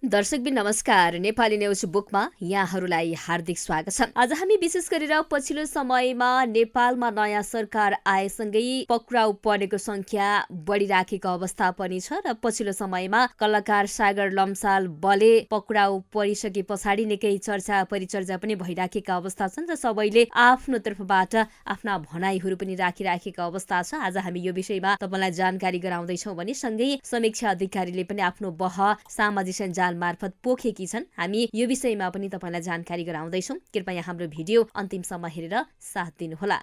दर्शकबिन नमस्कार। नेपाली न्युज बुकमा यहाँहरूलाई हार्दिक स्वागत छ। आज हामी विशेष गरेर पछिल्लो समयमा नेपालमा नयाँ सरकार आएसँगै पक्राउ परेको संख्या बढिराखेको अवस्था पनि छ र पछिल्लो समयमा कलाकार सागर लम्साल बले पक्राउ परिसके पछाडि निकै चर्चा परिचर्चा पनि भइराखेका अवस्था छन् र सबैले आफ्नो तर्फबाट आफ्ना भनाइहरू पनि राखिराखेका अवस्था छ। आज हामी यो विषयमा तपाईलाई जानकारी गराउँदैछौँ भने सँगै समीक्षा अधिकारीले पनि आफ्नो बह सामाजिक सञ्जाल मार्फत पोखेकी छन्। हामी यो विषयमा पनि तपाईलाई जानकारी गराउँदैछौँ। कृपया हाम्रो भिडियो अन्तिमसम्म हेरेर साथ दिनुहोला।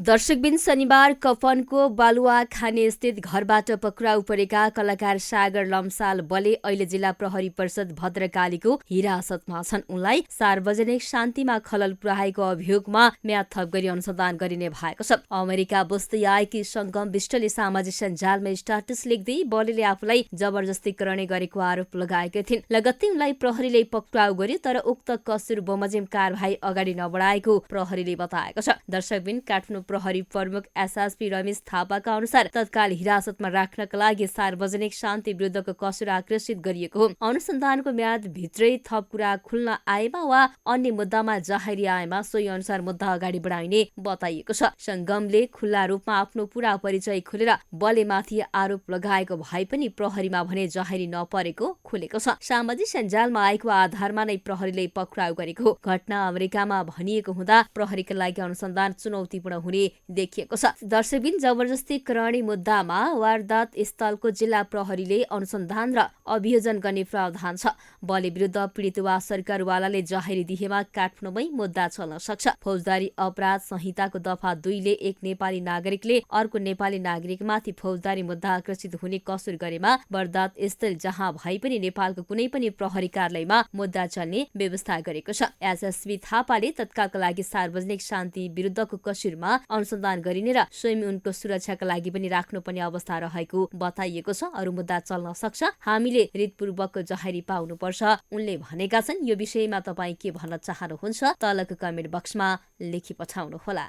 दर्शकबिन शनिबार कफनको बालुवा खाने स्थित घरबाट पक्राउ परेका कलाकार सागर लम्साल बले अहिले जिल्ला प्रहरी परिषद भद्रकालीको हिरासतमा छन्। उनलाई सार्वजनिक शान्तिमा खलल पुर्याएको अभियोगमा म्याद थप गरी अनुसन्धान गरिने भएको छ। अमेरिका बस्दै आएकी संगम विष्टले सामाजिक सञ्जालमा स्ट्याटस लेख्दै बलेले आफूलाई जबरजस्ती करणे गरेको आरोप लगाएका थिइन्। लगत्तै उनलाई प्रहरीले पक्राउ गर्यो, तर उक्त कसुर बमोजिम कारबाही अगाडि नबढाएको प्रहरीले बताएको छ। दर्शकबिन काठमाडौँ प्रहरी प्रमुख एसएसपी रमेश थापाका अनुसार तत्काल हिरासतमा राख्नका लागि सार्वजनिक शान्ति विरुद्धको कसुर आकर्षित गरिएको हो। अनुसन्धानको म्याद भित्रै थप कुरा खुल्न आएमा वा अन्य मुद्दामा जाहेरी आएमा सोही अनुसार मुद्दा अगाडि बढाइने बताइएको छ। संगमले खुल्ला रूपमा आफ्नो पूरा परिचय खोलेर बलेमाथि आरोप लगाएको भए पनि प्रहरीमा भने जाहेरी नपरेको खुलेको छ। सामाजिक सञ्जालमा आएको आधारमा नै प्रहरीले पक्राउ गरेको हो। घटना अमेरिकामा भनिएको हुँदा प्रहरीका लागि अनुसन्धान चुनौतीपूर्ण हुने देखिएको छ। दर्शकबिन जबरजस्ती करणी मुद्दामा वारदात स्थलको जिल्ला प्रहरीले अनुसन्धान र अभियोजन गर्ने प्रावधान छ। बले विरुद्ध पीडित वा सरकारवालाले जाहेरी दिएमा काठमाडौँमै मुद्दा चल्न सक्छ। फौजदारी अपराध संहिताको दफा 2 ले एक नेपाली नागरिकले अर्को नेपाली नागरिकमाथि फौजदारी मुद्दा आकर्षित हुने कसुर गरेमा वारदात स्थल जहाँ भए पनि नेपालको कुनै पनि प्रहरी कार्यालयमा मुद्दा चल्ने व्यवस्था गरेको छ। एसएसपी थापाले तत्कालका लागि सार्वजनिक शान्ति विरुद्धको कसुरमा अनुसन्धान गरिने र स्वयं उनको सुरक्षाका लागि पनि राख्नुपर्ने अवस्था रहेको बताइएको छ। अरू मुद्दा चल्न सक्छ, हामीले हृदपूर्वक जाहेरी पाउनुपर्छ उनले भनेका छन्। यो विषयमा तपाईँ के भन्न चाहनुहुन्छ तलको कमेन्ट बक्समा लेखी पठाउनुहोला।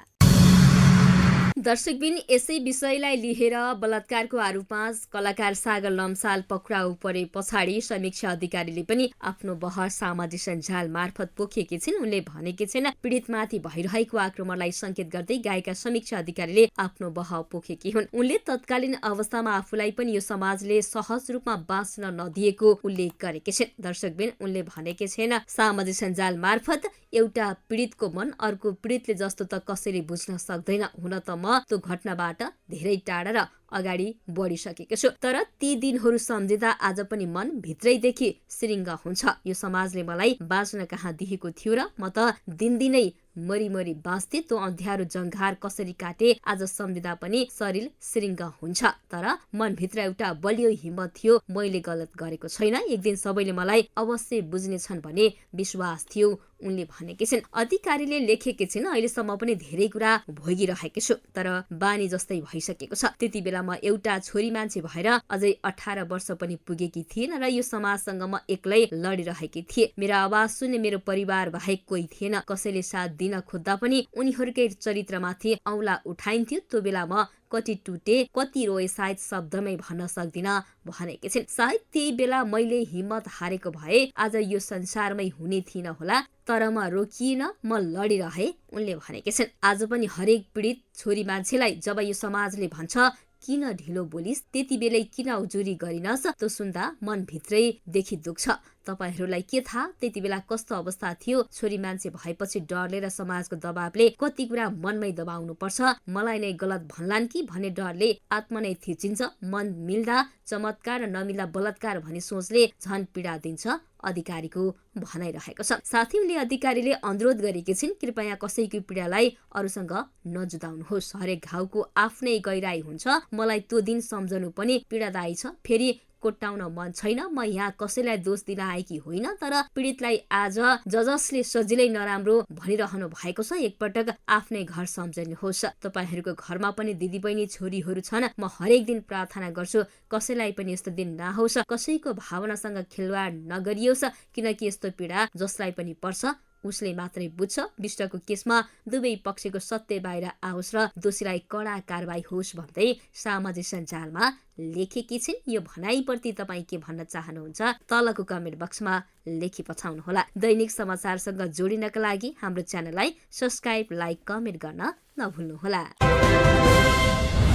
दर्शकबिन यसै विषयलाई लिएर बलात्कारको आरोपमा कलाकार सागर लम्साल पक्राउ परे पछाडि समीक्षा अधिकारीले पनि आफ्नो बहर सामाजिक सञ्जाल मार्फत पोखेकी छिन्। उनले भनेकी छिन् पीडितमाथि भइरहेको आक्रमणलाई संकेत गर्दै गाएका समीक्षा अधिकारीले आफ्नो बह पोखेकी हुन्। उनले तत्कालीन अवस्थामा आफूलाई पनि यो समाजले सहज रूपमा बाँच्न नदिएको उल्लेख गरेकी छिन्। दर्शकबिन उनले भनेकी छिन् सामाजिक सञ्जाल मार्फत एउटा पीडितको मन अर्को पीडितले जस्तो त कसैले बुझ्न सक्दैन। हुन त म त्यो घटनाबाट धेरै टाढा र अगाडि बढिसकेको छु, तर ती दिनहरू सम्झिँदा आज पनि मन भित्रैदेखि सिरिङ्ग हुन्छ। यो समाजले मलाई बाँच्न कहाँ दिएको थियो र म त दिनदिनै मरी बाँच्थे। त्यो अँध्यारो जङ्घार कसरी काटे आज सम्झिँदा पनि शरीर सिरिङ्ग हुन्छ, तर मनभित्र एउटा बलियो हिम्मत थियो। मैले गलत गरेको छैन, एक दिन सबैले मलाई अवश्य बुझ्नेछन् भन्ने विश्वास थियो उनले भनेकी छिन्। अधिकारीले लेखेकी छिन् अहिलेसम्म पनि धेरै कुरा भोगिरहेकी छु, तर बानी जस्तै भइसकेको छ। त्यति बेला म एउटा छोरी मान्छे भएर अझै 18 वर्ष पनि पुगेकी थिएन र यो समाजसँग म एक्लै लडिरहेकी थिएँ। मेरो आवाज सुन्ने मेरो परिवार बाहेक कोही थिएन। कसैले साथ दिन खोज्दा पनि उनीहरूकै चरित्रमाथि औँला उठाइन्थ्यो। त्यो बेला म कति टुटे कति रोए सायद शब्दमै भन्न सक्दिन भनेकी छिन्। सायद त्यही बेला मैले हिम्मत हारेको भए आज यो संसारमै हुने थिइन होला, तर म रोकिएन, म लडिरहे उनले भनेकी छिन्। आज पनि हरेक पीडित छोरी मान्छेलाई जब यो समाजले भन्छ किन ढिलो बोलिस्, त्यति बेलै किन उजुरी गरिनस्, त्यो सुन्दा मन भित्रैदेखि दुख्छ। तपाईहरूलाई के थाहा त्यति बेला कस्तो अवस्था थियो। छोरी मान्छे भएपछि डरले र समाजको दबावले कति कुरा मनमै दबाउनु पर्छ। मलाई नै गलत भन्लान् कि भन्ने डरले आत्मा नै थिचिन्छ। मन मिल्दा चमत्कार र नमिल्दा बलात्कार भन्ने सोचले झन पीडा दिन्छ अधिकारीको भनाइरहेको छ। साथै उनले अधिकारीले अनुरोध गरेकी छिन् कृपया कसैको पीडालाई अरूसँग नजुदाउनुहोस्। हरेक घाउको आफ्नै गहिराई हुन्छ। मलाई त्यो दिन सम्झनु पनि पीडादायी छ। फेरि कोट्टाउन मन छैन। म यहाँ कसैलाई दोष दिन आएकी होइन, तर पीडितलाई आज जसले सजिलै नराम्रो भनिरहनु भएको छ एकपटक आफ्नै घर सम्झनुहोस्। तपाईहरूको घरमा पनि दिदीबहिनी छोरीहरू छन्। म हरेक दिन प्रार्थना गर्छु कसैलाई पनि यस्तो दिन नहोस्, कसैको भावनासँग खेलवाड नगरियोस्, किनकि यस्तो पीडा जसलाई पनि पर्छ उसले मात्रै बुझ्छ। विष्टको केसमा दुवै पक्षको सत्य बाहिर आओस् र दोषीलाई कडा कारबाही होस् भन्दै सामाजिक सञ्जालमा लेखेकी छिन्। यो भनाइप्रति तपाईँ के भन्न चाहनुहुन्छ तलको कमेन्ट बक्समा लेखी पठाउनुहोला। दैनिक समाचारसँग जोडिनका लागि हाम्रो च्यानललाई सब्स्क्राइब, लाइक, कमेन्ट गर्न नभुल्नुहोला।